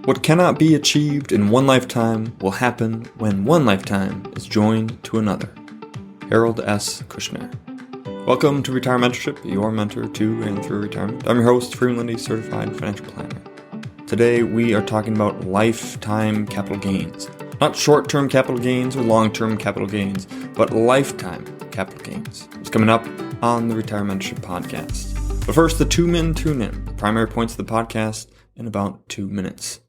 What cannot be achieved in one lifetime will happen when one lifetime is joined to another. Harold S. Kushner. Welcome to Retirement Mentorship, your mentor to and through retirement. I'm your host, Freeman Lindy, Certified Financial Planner. Today we are talking about lifetime capital gains. Not short-term capital gains or long-term capital gains, but lifetime capital gains. It's coming up on the Retirement Mentorship podcast. But first, the 2-min tune-in, the primary points of the podcast in about 2 minutes.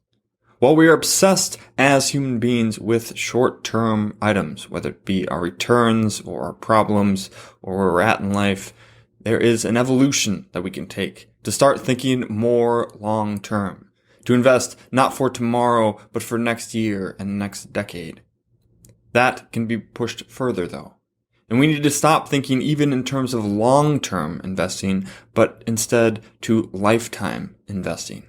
While we are obsessed as human beings with short-term items, whether it be our returns or our problems or where we're at in life, there is an evolution that we can take to start thinking more long-term, to invest not for tomorrow, but for next year and next decade. That can be pushed further, though. And we need to stop thinking even in terms of long-term investing, but instead to lifetime investing.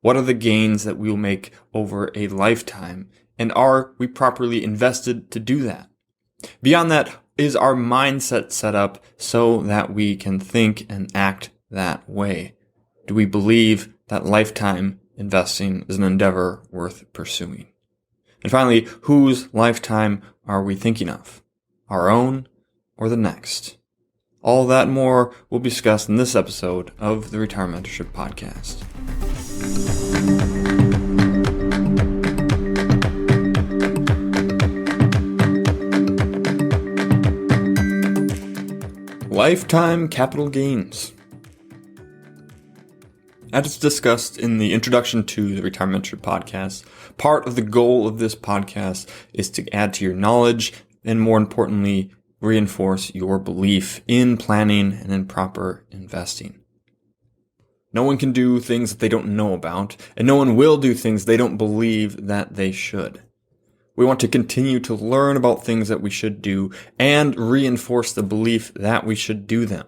What are the gains that we will make over a lifetime? And are we properly invested to do that? Beyond that, is our mindset set up so that we can think and act that way? Do we believe that lifetime investing is an endeavor worth pursuing? And finally, whose lifetime are we thinking of? Our own or the next? All that and more will be discussed in this episode of the Retirement Mentorship Podcast. Lifetime capital gains. As discussed in the introduction to the Retirement Mentorship Podcast, part of the goal of this podcast is to add to your knowledge and, more importantly, reinforce your belief in planning and in proper investing. No one can do things that they don't know about, and no one will do things they don't believe that they should. We want to continue to learn about things that we should do and reinforce the belief that we should do them.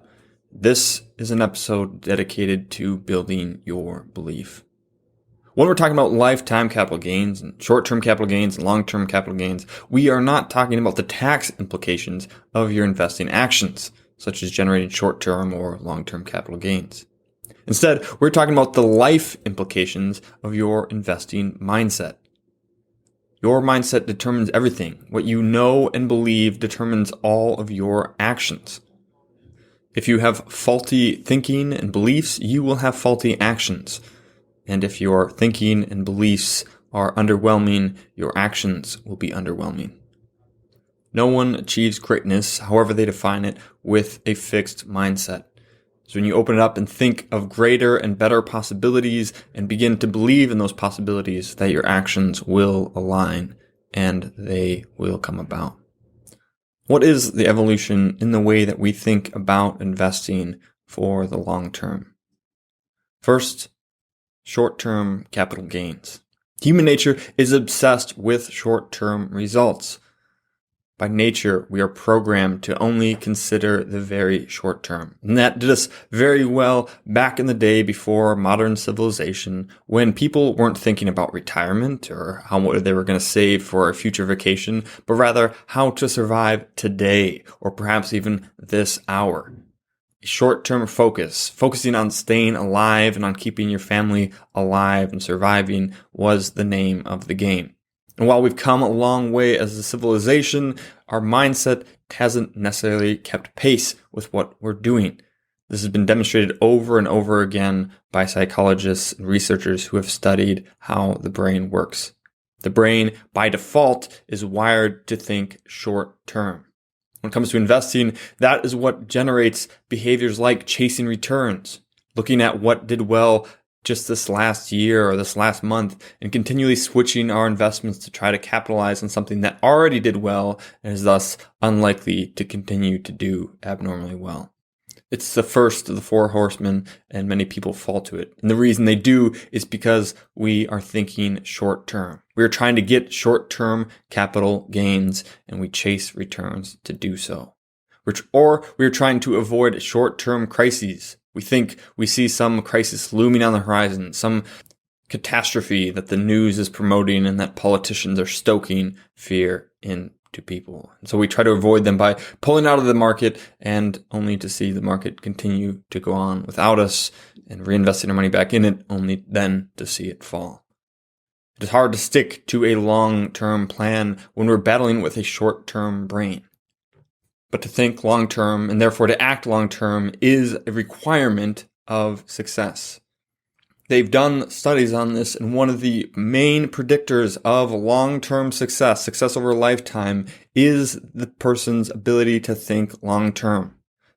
This is an episode dedicated to building your belief. When we're talking about lifetime capital gains and short-term capital gains and long-term capital gains, we are not talking about the tax implications of your investing actions, such as generating short-term or long-term capital gains. Instead, we're talking about the life implications of your investing mindset. Your mindset determines everything. What you know and believe determines all of your actions. If you have faulty thinking and beliefs, you will have faulty actions. And if your thinking and beliefs are underwhelming, your actions will be underwhelming. No one achieves greatness, however they define it, with a fixed mindset. So when you open it up and think of greater and better possibilities and begin to believe in those possibilities, that your actions will align and they will come about. What is the evolution in the way that we think about investing for the long term? First, short-term capital gains. Human nature is obsessed with short-term results. By nature, we are programmed to only consider the very short term. And that did us very well back in the day before modern civilization, when people weren't thinking about retirement or how much they were going to save for a future vacation, but rather how to survive today or perhaps even this hour. Short-term focus, focusing on staying alive and on keeping your family alive and surviving, was the name of the game. And while we've come a long way as a civilization, our mindset hasn't necessarily kept pace with what we're doing. This has been demonstrated over and over again by psychologists and researchers who have studied how the brain works. The brain, by default, is wired to think short term. When it comes to investing, that is what generates behaviors like chasing returns, looking at what did well just this last year or this last month, and continually switching our investments to try to capitalize on something that already did well and is thus unlikely to continue to do abnormally well. It's the first of the 4 horsemen, and many people fall to it. And the reason they do is because we are thinking short term. We are trying to get short-term capital gains, and we chase returns to do so. Or we are trying to avoid short-term crises. We think we see some crisis looming on the horizon, some catastrophe that the news is promoting and that politicians are stoking fear into people. And so we try to avoid them by pulling out of the market, and only to see the market continue to go on without us, and reinvesting our money back in it, only then to see it fall. It is hard to stick to a long-term plan when we're battling with a short-term brain. But to think long-term and therefore to act long-term is a requirement of success. They've done studies on this, and one of the main predictors of long-term success over a lifetime, is the person's ability to think long-term.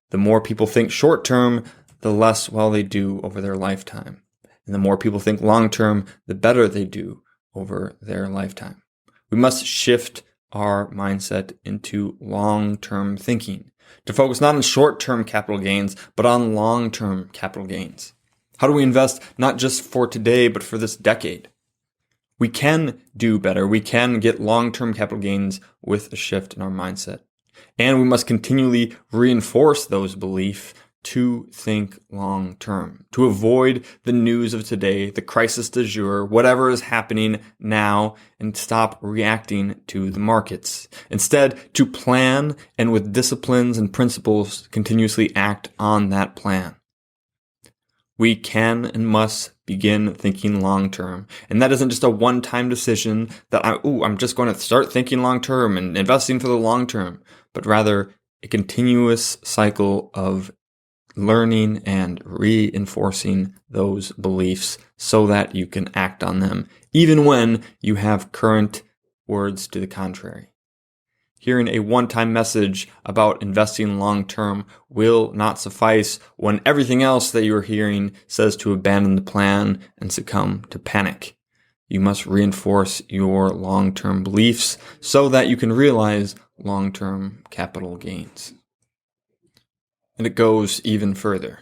The more people think short-term, the less well they do over their lifetime. And the more people think long-term, the better they do over their lifetime. We must shift our mindset into long-term thinking, to focus not on short-term capital gains, but on long-term capital gains. How do we invest not just for today, but for this decade? We can do better. We can get long-term capital gains with a shift in our mindset. And we must continually reinforce those beliefs to think long-term, to avoid the news of today, the crisis du jour, whatever is happening now, and stop reacting to the markets. Instead, to plan and with disciplines and principles continuously act on that plan. We can and must begin thinking long-term. And that isn't just a one-time decision that I'm just going to start thinking long-term and investing for the long-term, but rather a continuous cycle of learning and reinforcing those beliefs so that you can act on them, even when you have current words to the contrary. Hearing a one-time message about investing long-term will not suffice when everything else that you're hearing says to abandon the plan and succumb to panic. You must reinforce your long-term beliefs so that you can realize long-term capital gains. And it goes even further.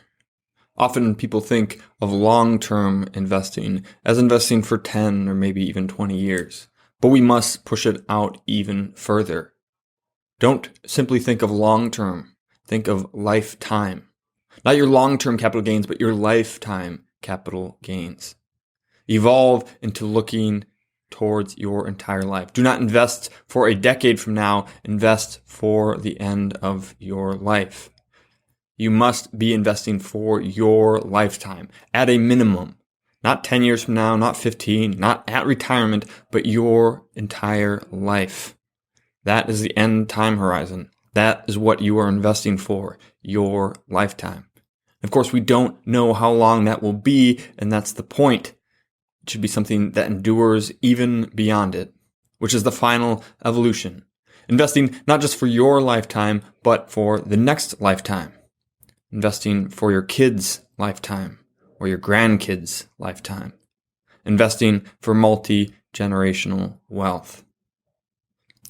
Often people think of long-term investing as investing for 10 or maybe even 20 years, but we must push it out even further. Don't simply think of long-term, think of lifetime. Not your long-term capital gains, but your lifetime capital gains. Evolve into looking towards your entire life. Do not invest for a decade from now, invest for the end of your life. You must be investing for your lifetime at a minimum. Not 10 years from now, not 15, not at retirement, but your entire life. That is the end time horizon. That is what you are investing for, your lifetime. Of course, we don't know how long that will be, and that's the point. It should be something that endures even beyond it, which is the final evolution. Investing not just for your lifetime, but for the next lifetime. Investing for your kids' lifetime or your grandkids' lifetime. Investing for multi-generational wealth.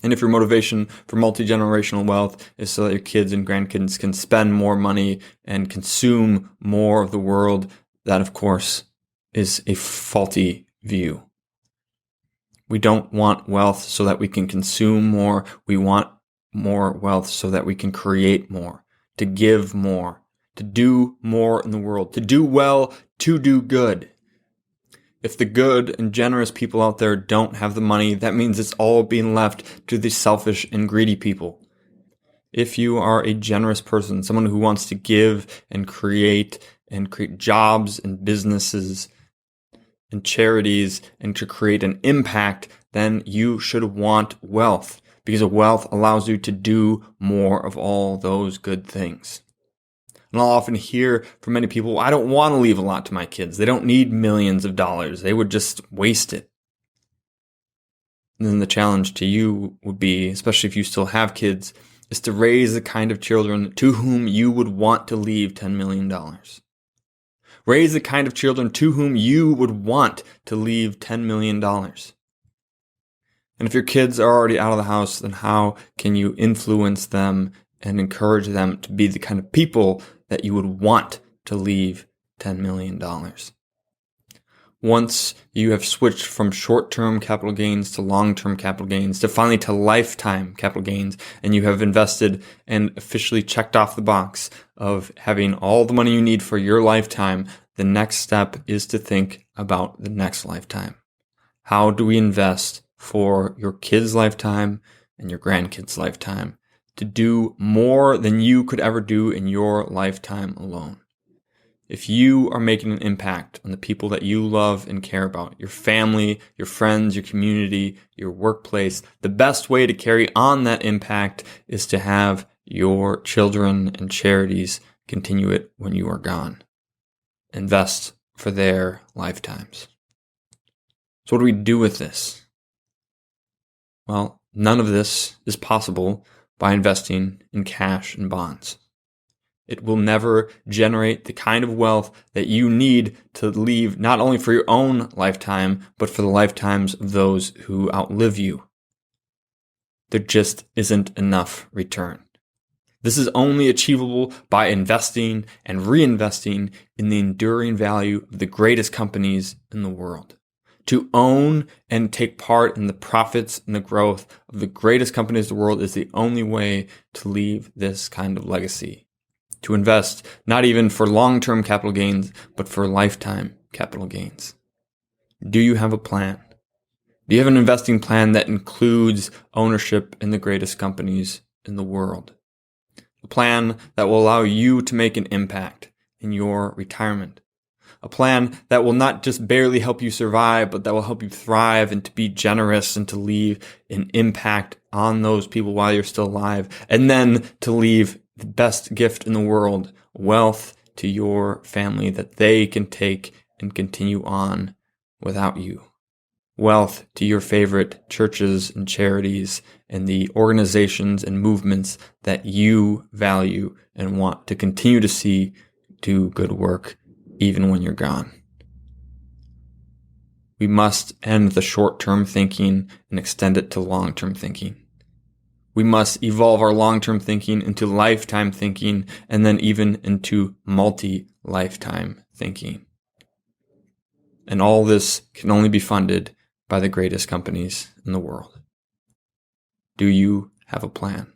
And if your motivation for multi-generational wealth is so that your kids and grandkids can spend more money and consume more of the world, that of course is a faulty view. We don't want wealth so that we can consume more. We want more wealth so that we can create more, to give more, to do more in the world, to do well, to do good. If the good and generous people out there don't have the money, that means it's all being left to the selfish and greedy people. If you are a generous person, someone who wants to give and create jobs and businesses and charities and to create an impact, then you should want wealth, because wealth allows you to do more of all those good things. And I'll often hear from many people, I don't want to leave a lot to my kids. They don't need millions of dollars. They would just waste it. And then the challenge to you would be, especially if you still have kids, is to raise the kind of children to whom you would want to leave $10 million. Raise the kind of children to whom you would want to leave $10 million. And if your kids are already out of the house, then how can you influence them and encourage them to be the kind of people that you would want to leave $10 million? Once you have switched from short-term capital gains to long-term capital gains, to finally to lifetime capital gains, and you have invested and officially checked off the box of having all the money you need for your lifetime, the next step is to think about the next lifetime. How do we invest for your kids' lifetime and your grandkids' lifetime to do more than you could ever do in your lifetime alone? If you are making an impact on the people that you love and care about, your family, your friends, your community, your workplace, the best way to carry on that impact is to have your children and charities continue it when you are gone. Invest for their lifetimes. So what do we do with this? Well, none of this is possible by investing in cash and bonds. It will never generate the kind of wealth that you need to leave not only for your own lifetime, but for the lifetimes of those who outlive you. There just isn't enough return. This is only achievable by investing and reinvesting in the enduring value of the greatest companies in the world. To own and take part in the profits and the growth of the greatest companies in the world is the only way to leave this kind of legacy. To invest, not even for long-term capital gains, but for lifetime capital gains. Do you have a plan? Do you have an investing plan that includes ownership in the greatest companies in the world? A plan that will allow you to make an impact in your retirement. A plan that will not just barely help you survive, but that will help you thrive and to be generous and to leave an impact on those people while you're still alive. And then to leave the best gift in the world, wealth to your family that they can take and continue on without you. Wealth to your favorite churches and charities and the organizations and movements that you value and want to continue to see do good work even when you're gone. We must end the short-term thinking and extend it to long-term thinking. We must evolve our long-term thinking into lifetime thinking and then even into multi-lifetime thinking. And all this can only be funded by the greatest companies in the world. Do you have a plan?